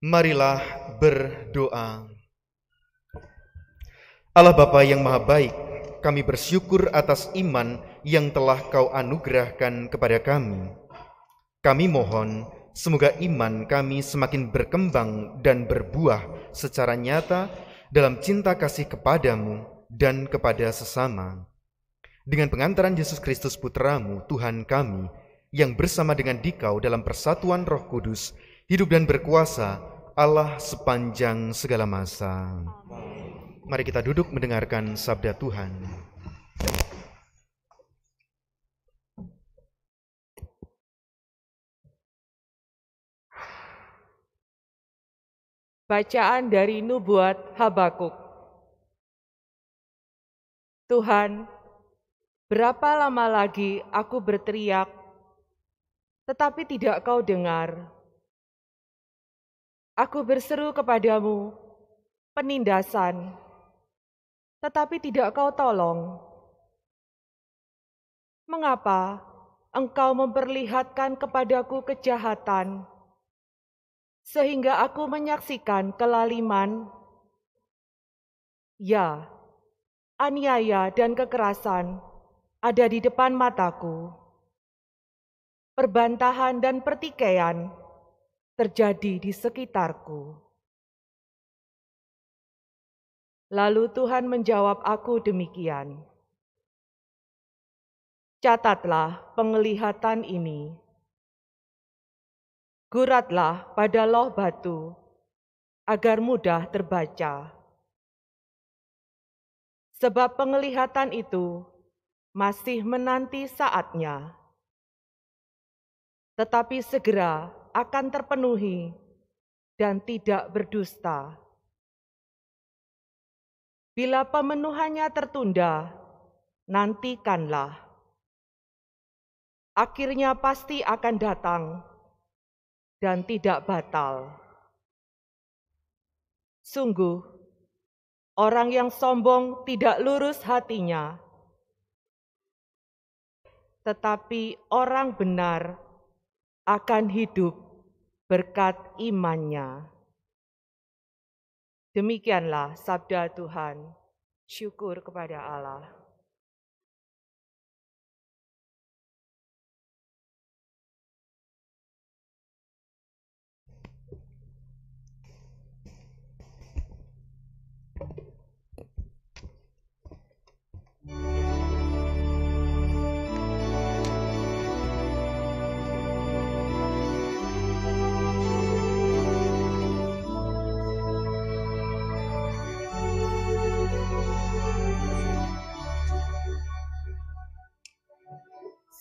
Marilah berdoa. Allah Bapa yang Maha Baik, kami bersyukur atas iman yang telah Kau anugerahkan kepada kami. Kami mohon, semoga iman kami semakin berkembang dan berbuah secara nyata dalam cinta kasih kepadamu dan kepada sesama. Dengan pengantaran Yesus Kristus Putra-Mu, Tuhan kami, yang bersama dengan Dikau dalam persatuan Roh Kudus, hidup dan berkuasa Allah sepanjang segala masa. Mari kita duduk mendengarkan sabda Tuhan. Bacaan dari Nubuat Habakuk. Tuhan, berapa lama lagi aku berteriak, tetapi tidak Kau dengar. Aku berseru kepadamu, penindasan, tetapi tidak Kau tolong. Mengapa Engkau memperlihatkan kepadaku kejahatan, sehingga aku menyaksikan kelaliman? Ya, aniaya dan kekerasan ada di depan mataku. Perbantahan dan pertikaian terjadi di sekitarku. Lalu Tuhan menjawab aku demikian. Catatlah penglihatan ini. Guratlah pada loh batu, agar mudah terbaca. Sebab penglihatan itu masih menanti saatnya, tetapi segera akan terpenuhi dan tidak berdusta. Bila pemenuhannya tertunda, nantikanlah. Akhirnya pasti akan datang dan tidak batal. Sungguh, orang yang sombong tidak lurus hatinya, tetapi orang benar akan hidup berkat imannya. Demikianlah sabda Tuhan. Syukur kepada Allah.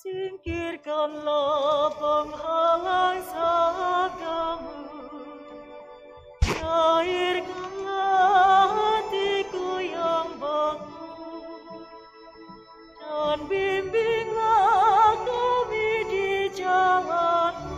Singkirkanlah penghalang sabdamu, cairkanlah hatiku yang beku, dan bimbinglah kami di jalanmu.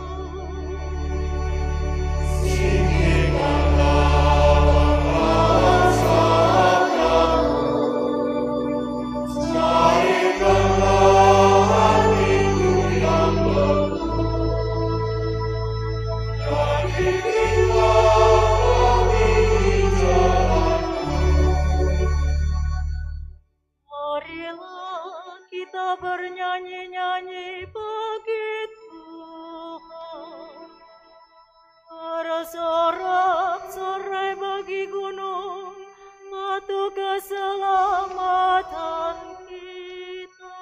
Bernyanyi-nyanyi bagi Tuhan, bersorak-sorai bagi gunung, batu keselamatan kita.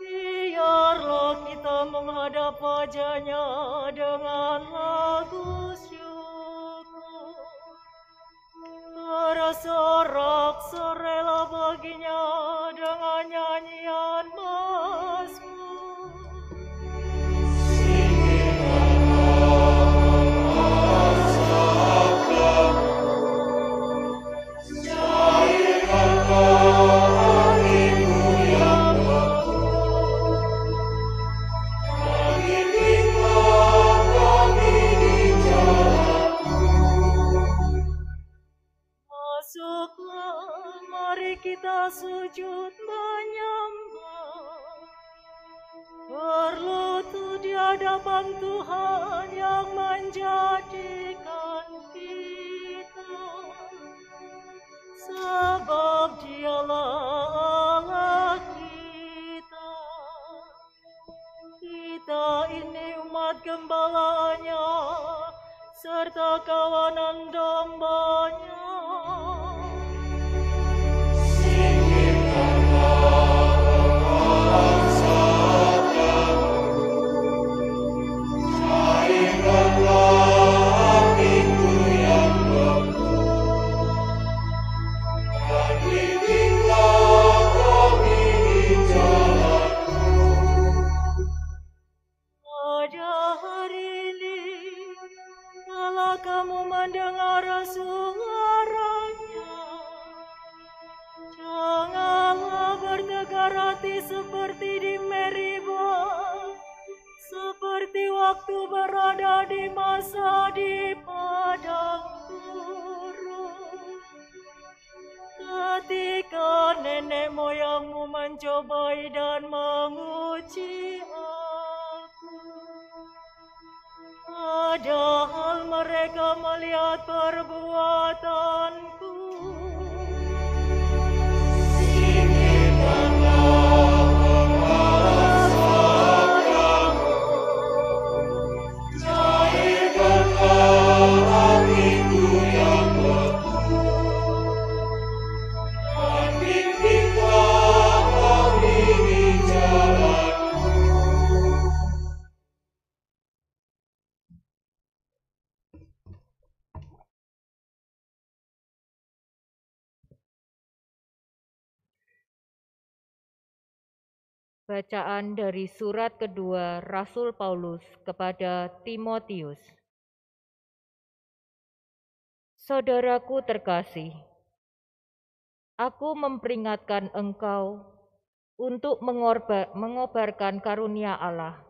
Biarlah kita menghadap wajah-Nya dengan lagu syukur, bersorak-sorailah baginya dengan nyanyian mazmur. Masuklah, mari kita sujud menyembah, berlutut di hadapan Tuhan yang menjadi gembalanya serta kawanan dombanya. Kamu mendengar suaranya, janganlah bertegar hati seperti di Meribah, seperti waktu berada di masa di padang gurun, ketika nenek moyangmu mencobai dan menguji aku. Padahal mereka melihat perbuatanku. Singkirkanlah kepadamu, cairkanlah hatiku yang beku, dan bimbinglah kami di jalanmu. Bacaan dari surat kedua Rasul Paulus kepada Timotius. Saudaraku terkasih, aku memperingatkan engkau untuk mengobarkan karunia Allah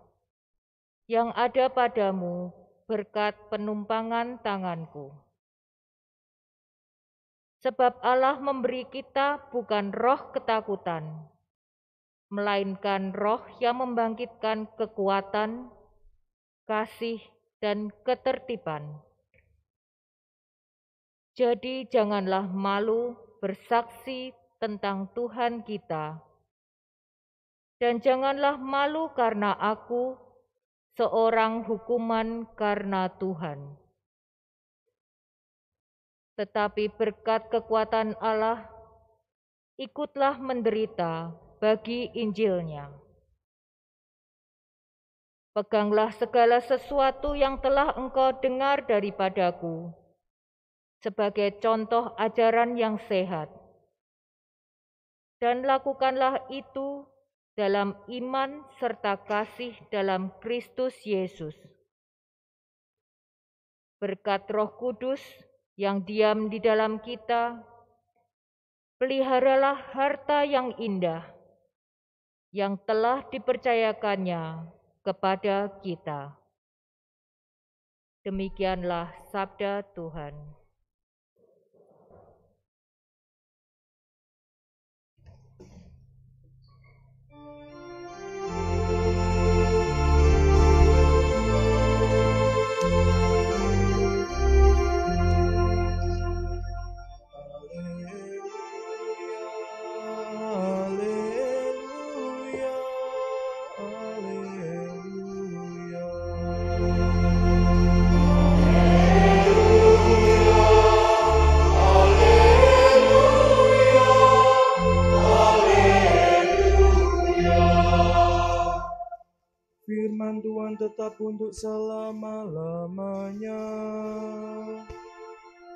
yang ada padamu berkat penumpangan tanganku. Sebab Allah memberi kita bukan roh ketakutan, melainkan roh yang membangkitkan kekuatan, kasih, dan ketertiban. Jadi janganlah malu bersaksi tentang Tuhan kita, dan janganlah malu karena aku, seorang hukuman karena Tuhan. Tetapi berkat kekuatan Allah, ikutlah menderita bagi Injil-Nya. Peganglah segala sesuatu yang telah engkau dengar daripadaku sebagai contoh ajaran yang sehat, dan lakukanlah itu dalam iman serta kasih dalam Kristus Yesus. Berkat Roh Kudus yang diam di dalam kita, peliharalah harta yang indah yang telah dipercayakannya kepada kita. Demikianlah sabda Tuhan. Firman Tuhan tetap untuk selama-lamanya.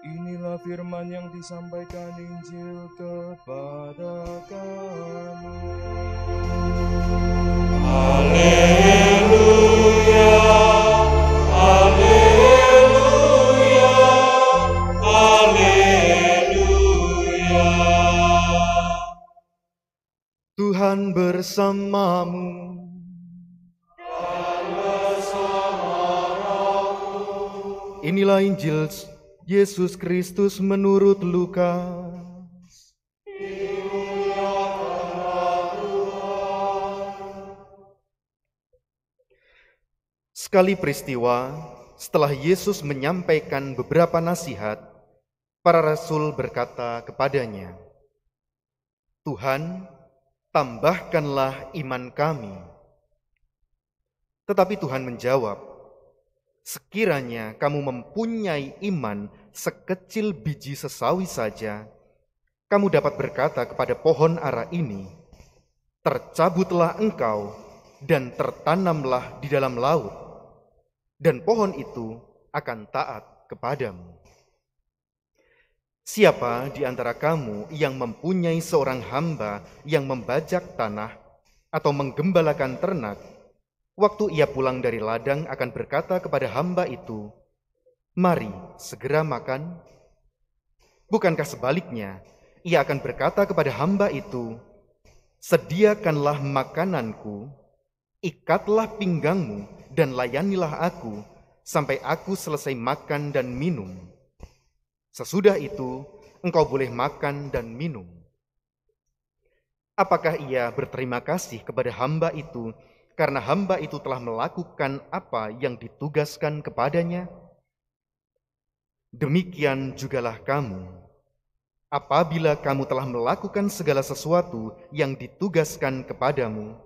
Inilah firman yang disampaikan Injil kepada kamu. Haleluya, haleluya, haleluya. Tuhan bersamamu. Inilah Injil Yesus Kristus menurut Lukas. Sekali peristiwa, setelah Yesus menyampaikan beberapa nasihat, para rasul berkata kepadanya, "Tuhan, tambahkanlah iman kami." Tetapi Tuhan menjawab, Sekiranya kamu mempunyai iman sekecil biji sesawi saja, kamu dapat berkata kepada pohon ara ini, tercabutlah engkau dan tertanamlah di dalam laut, dan pohon itu akan taat kepadamu. Siapa di antara kamu yang mempunyai seorang hamba yang membajak tanah atau menggembalakan ternak, waktu ia pulang dari ladang akan berkata kepada hamba itu, mari segera makan? Bukankah sebaliknya, ia akan berkata kepada hamba itu, sediakanlah makananku, ikatlah pinggangmu, dan layanilah aku, sampai aku selesai makan dan minum. Sesudah itu, engkau boleh makan dan minum. Apakah ia berterima kasih kepada hamba itu, karena hamba itu telah melakukan apa yang ditugaskan kepadanya? Demikian jugalah kamu. Apabila kamu telah melakukan segala sesuatu yang ditugaskan kepadamu,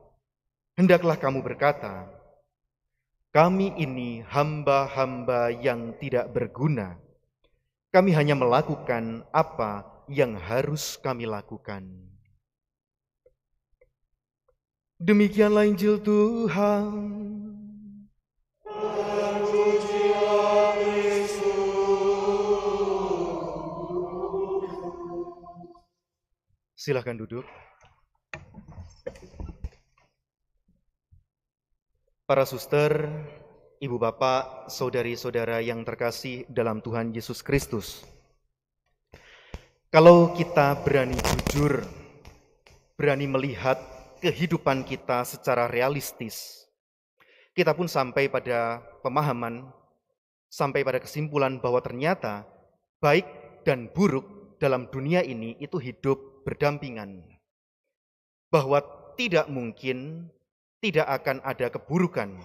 hendaklah kamu berkata, kami ini hamba-hamba yang tidak berguna. Kami hanya melakukan apa yang harus kami lakukan. Demikianlah Injil Tuhan. Silakan duduk. Para suster, ibu bapak, saudari-saudara yang terkasih dalam Tuhan Yesus Kristus. Kalau kita berani jujur, berani melihat kehidupan kita secara realistis, kita pun sampai pada pemahaman, sampai pada kesimpulan bahwa ternyata baik dan buruk dalam dunia ini itu hidup berdampingan. Bahwa tidak mungkin tidak akan ada keburukan,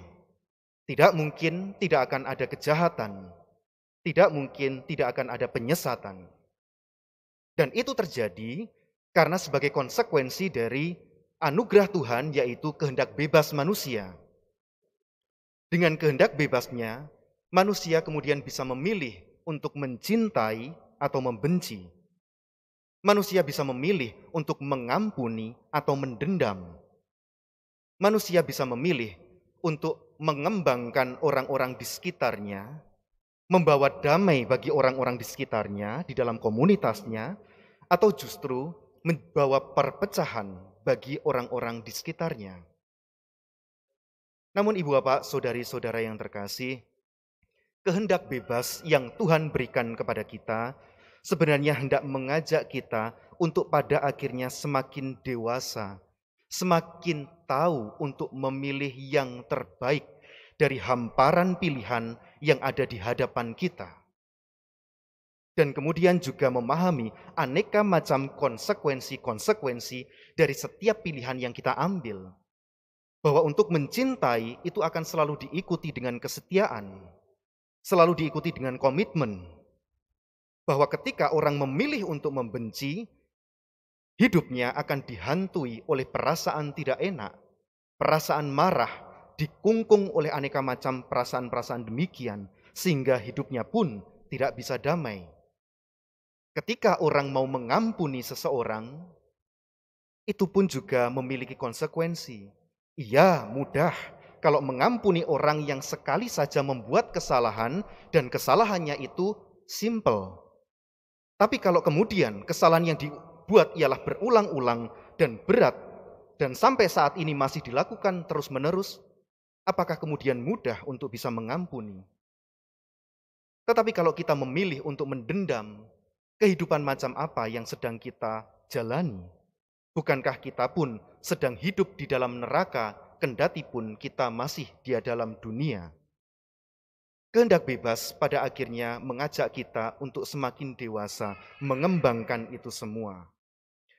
tidak mungkin tidak akan ada kejahatan, tidak mungkin tidak akan ada penyesatan. Dan itu terjadi karena sebagai konsekuensi dari anugerah Tuhan, yaitu kehendak bebas manusia. Dengan kehendak bebasnya, manusia kemudian bisa memilih untuk mencintai atau membenci. Manusia bisa memilih untuk mengampuni atau mendendam. Manusia bisa memilih untuk mengembangkan orang-orang di sekitarnya, membawa damai bagi orang-orang di sekitarnya, di dalam komunitasnya, atau justru membawa perpecahan bagi orang-orang di sekitarnya. Namun ibu bapak, saudari-saudara yang terkasih, kehendak bebas yang Tuhan berikan kepada kita sebenarnya hendak mengajak kita untuk pada akhirnya semakin dewasa, semakin tahu untuk memilih yang terbaik dari hamparan pilihan yang ada di hadapan kita. Dan kemudian juga memahami aneka macam konsekuensi-konsekuensi dari setiap pilihan yang kita ambil. Bahwa untuk mencintai itu akan selalu diikuti dengan kesetiaan, selalu diikuti dengan komitmen. Bahwa ketika orang memilih untuk membenci, hidupnya akan dihantui oleh perasaan tidak enak, perasaan marah, dikungkung oleh aneka macam perasaan-perasaan demikian, sehingga hidupnya pun tidak bisa damai. Ketika orang mau mengampuni seseorang, itu pun juga memiliki konsekuensi. Iya, mudah kalau mengampuni orang yang sekali saja membuat kesalahan dan kesalahannya itu simple. Tapi kalau kemudian kesalahan yang dibuat ialah berulang-ulang dan berat dan sampai saat ini masih dilakukan terus-menerus, apakah kemudian mudah untuk bisa mengampuni? Tetapi kalau kita memilih untuk mendendam, kehidupan macam apa yang sedang kita jalani? Bukankah kita pun sedang hidup di dalam neraka, kendati pun kita masih di dalam dunia? Kehendak bebas pada akhirnya mengajak kita untuk semakin dewasa, mengembangkan itu semua.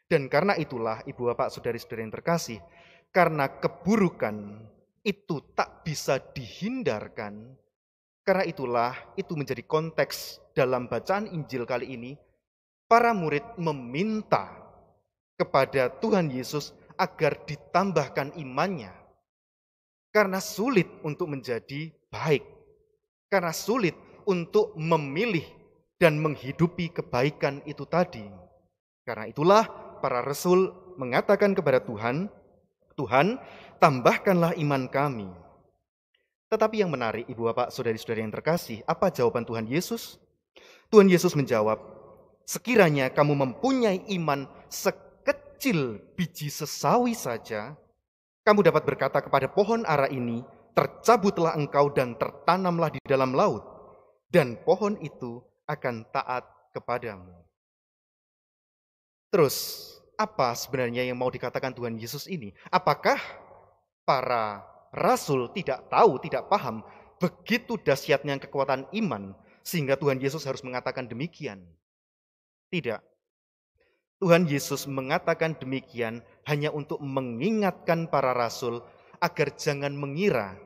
Dan karena itulah, ibu bapak, saudari-saudari yang terkasih, karena keburukan itu tak bisa dihindarkan, karena itulah itu menjadi konteks dalam bacaan Injil kali ini. Para murid meminta kepada Tuhan Yesus agar ditambahkan imannya. Karena sulit untuk menjadi baik. Karena sulit untuk memilih dan menghidupi kebaikan itu tadi. Karena itulah para rasul mengatakan kepada Tuhan, Tuhan, tambahkanlah iman kami. Tetapi yang menarik, Ibu Bapak, Saudari-saudari yang terkasih, apa jawaban Tuhan Yesus? Tuhan Yesus menjawab, sekiranya kamu mempunyai iman sekecil biji sesawi saja, kamu dapat berkata kepada pohon ara ini, tercabutlah engkau dan tertanamlah di dalam laut, dan pohon itu akan taat kepadamu. Terus, apa sebenarnya yang mau dikatakan Tuhan Yesus ini? Apakah para rasul tidak tahu, tidak paham begitu dahsyatnya kekuatan iman sehingga Tuhan Yesus harus mengatakan demikian? Tidak. Tuhan Yesus mengatakan demikian hanya untuk mengingatkan para rasul agar jangan mengira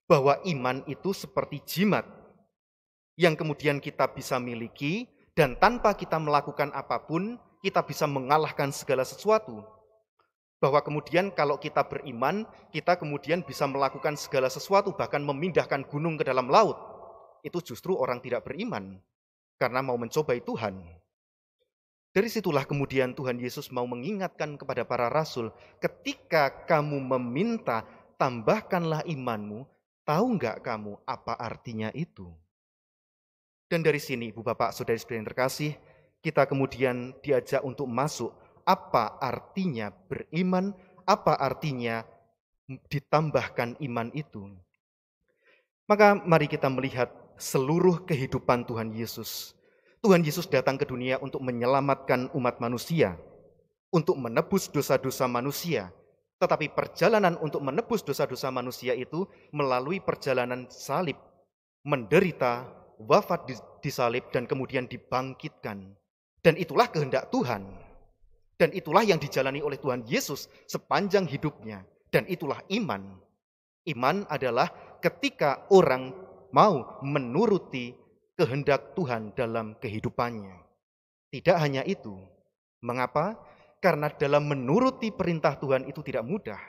bahwa iman itu seperti jimat yang kemudian kita bisa miliki dan tanpa kita melakukan apapun kita bisa mengalahkan segala sesuatu. Bahwa kemudian kalau kita beriman, kita kemudian bisa melakukan segala sesuatu, bahkan memindahkan gunung ke dalam laut. Itu justru orang tidak beriman, karena mau mencobai Tuhan. Dari situlah kemudian Tuhan Yesus mau mengingatkan kepada para rasul, ketika kamu meminta, tambahkanlah imanmu, tahu nggak kamu apa artinya itu? Dan dari sini, Ibu Bapak, Saudari-saudari yang terkasih, kita kemudian diajak untuk masuk apa artinya beriman, apa artinya ditambahkan iman itu. Maka mari kita melihat seluruh kehidupan Tuhan Yesus. Tuhan Yesus datang ke dunia untuk menyelamatkan umat manusia, untuk menebus dosa-dosa manusia. Tetapi perjalanan untuk menebus dosa-dosa manusia itu melalui perjalanan salib, menderita, wafat di salib, dan kemudian dibangkitkan. Dan itulah kehendak Tuhan. Dan itulah yang dijalani oleh Tuhan Yesus sepanjang hidupnya. Dan itulah iman. Iman adalah ketika orang mau menuruti kehendak Tuhan dalam kehidupannya. Tidak hanya itu. Mengapa? Karena dalam menuruti perintah Tuhan itu tidak mudah.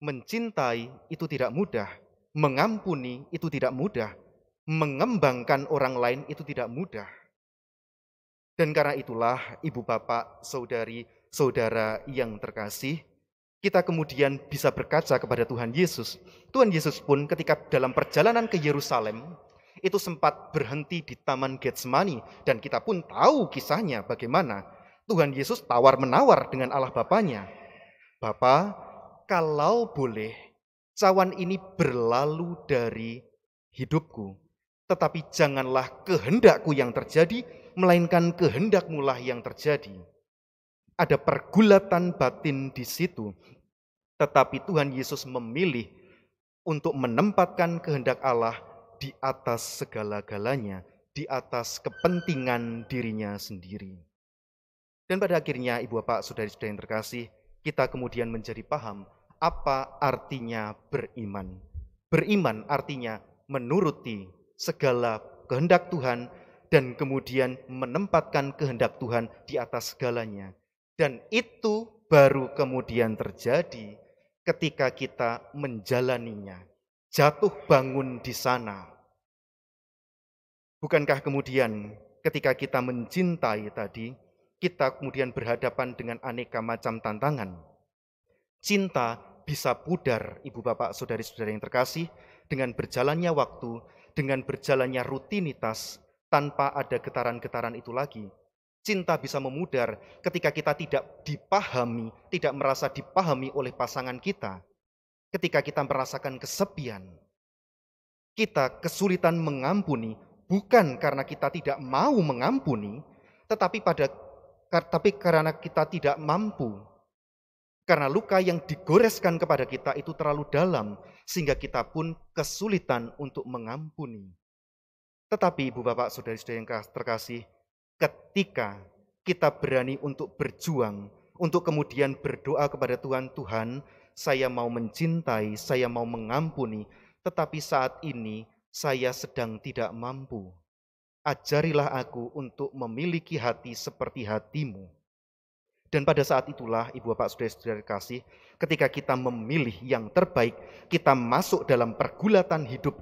Mencintai itu tidak mudah. Mengampuni itu tidak mudah. Mengembangkan orang lain itu tidak mudah. Dan karena itulah, Ibu Bapak, Saudari, Saudara yang terkasih, kita kemudian bisa berkaca kepada Tuhan Yesus. Tuhan Yesus pun ketika dalam perjalanan ke Yerusalem, itu sempat berhenti di Taman Getsemani. Dan kita pun tahu kisahnya bagaimana Tuhan Yesus tawar-menawar dengan Allah Bapanya. Bapa, kalau boleh, cawan ini berlalu dari hidupku. Tetapi janganlah kehendakku yang terjadi, melainkan kehendak-Mu lah yang terjadi. Ada pergulatan batin di situ. Tetapi Tuhan Yesus memilih untuk menempatkan kehendak Allah di atas segala-galanya, di atas kepentingan dirinya sendiri. Dan pada akhirnya, Ibu Bapak, Saudari-saudari yang terkasih, kita kemudian menjadi paham apa artinya beriman. Beriman artinya menuruti segala kehendak Tuhan dan kemudian menempatkan kehendak Tuhan di atas segalanya. Dan itu baru kemudian terjadi ketika kita menjalaninya, jatuh bangun di sana. Bukankah kemudian ketika kita mencintai tadi, kita kemudian berhadapan dengan aneka macam tantangan. Cinta bisa pudar, Ibu Bapak, Saudari-saudari yang terkasih, dengan berjalannya waktu, dengan berjalannya rutinitas, tanpa ada getaran-getaran itu lagi. Cinta bisa memudar ketika kita tidak dipahami, tidak merasa dipahami oleh pasangan kita. Ketika kita merasakan kesepian, kita kesulitan mengampuni, bukan karena kita tidak mau mengampuni, tetapi karena kita tidak mampu. Karena luka yang digoreskan kepada kita itu terlalu dalam, sehingga kita pun kesulitan untuk mengampuni. Tetapi Ibu Bapak, Saudari-saudari yang terkasih, ketika kita berani untuk berjuang, untuk kemudian berdoa kepada Tuhan, Tuhan, saya mau mencintai, saya mau mengampuni, tetapi saat ini saya sedang tidak mampu. Ajarilah aku untuk memiliki hati seperti hati-Mu. Dan pada saat itulah, Ibu Bapak, Saudara-saudari kasih, ketika kita memilih yang terbaik, kita masuk dalam pergulatan hidup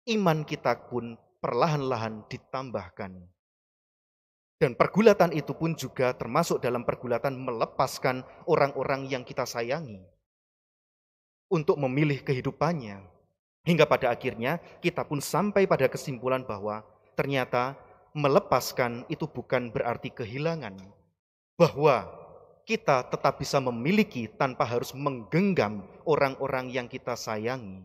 iman kita pun perlahan-lahan ditambahkan. Dan pergulatan itu pun juga termasuk dalam pergulatan melepaskan orang-orang yang kita sayangi untuk memilih kehidupannya. Hingga pada akhirnya kita pun sampai pada kesimpulan bahwa ternyata melepaskan itu bukan berarti kehilangan. Bahwa kita tetap bisa memiliki tanpa harus menggenggam orang-orang yang kita sayangi.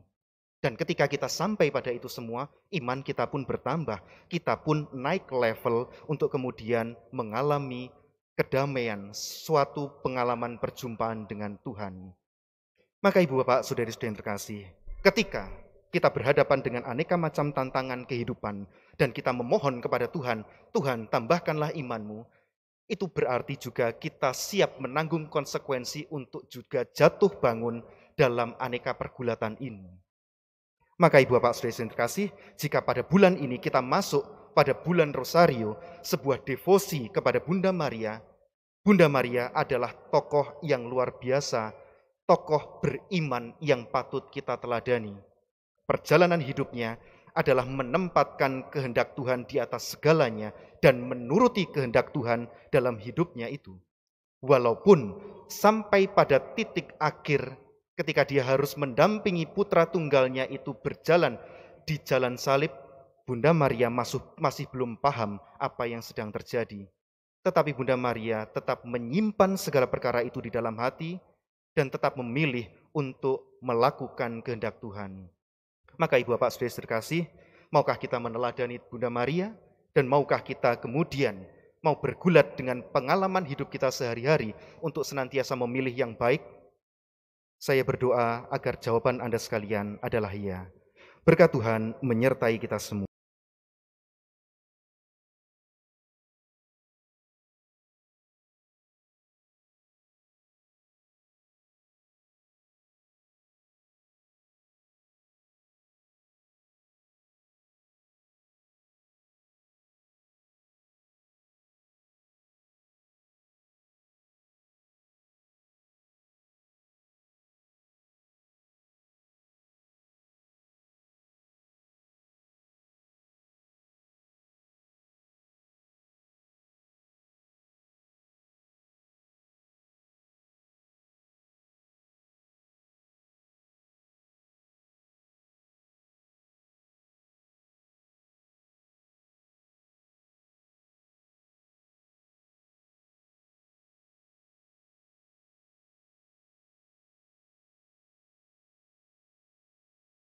Dan ketika kita sampai pada itu semua, iman kita pun bertambah. Kita pun naik level untuk kemudian mengalami kedamaian, suatu pengalaman perjumpaan dengan Tuhan. Maka Ibu Bapak, Saudari-saudari yang terkasih, ketika kita berhadapan dengan aneka macam tantangan kehidupan dan kita memohon kepada Tuhan, Tuhan tambahkanlah imanmu, itu berarti juga kita siap menanggung konsekuensi untuk juga jatuh bangun dalam aneka pergulatan ini. Maka Ibu Bapak Saudara yang terkasih, jika pada bulan ini kita masuk pada bulan Rosario, sebuah devosi kepada Bunda Maria adalah tokoh yang luar biasa, tokoh beriman yang patut kita teladani. Perjalanan hidupnya adalah menempatkan kehendak Tuhan di atas segalanya dan menuruti kehendak Tuhan dalam hidupnya itu. Walaupun sampai pada titik akhir ketika dia harus mendampingi putra tunggalnya itu berjalan di jalan salib, Bunda Maria masih belum paham apa yang sedang terjadi. Tetapi Bunda Maria tetap menyimpan segala perkara itu di dalam hati dan tetap memilih untuk melakukan kehendak Tuhan. Maka Ibu Bapak Saudara terkasih, maukah kita meneladani Bunda Maria dan maukah kita kemudian mau bergulat dengan pengalaman hidup kita sehari-hari untuk senantiasa memilih yang baik? Saya berdoa agar jawaban Anda sekalian adalah ya. Berkat Tuhan menyertai kita semua.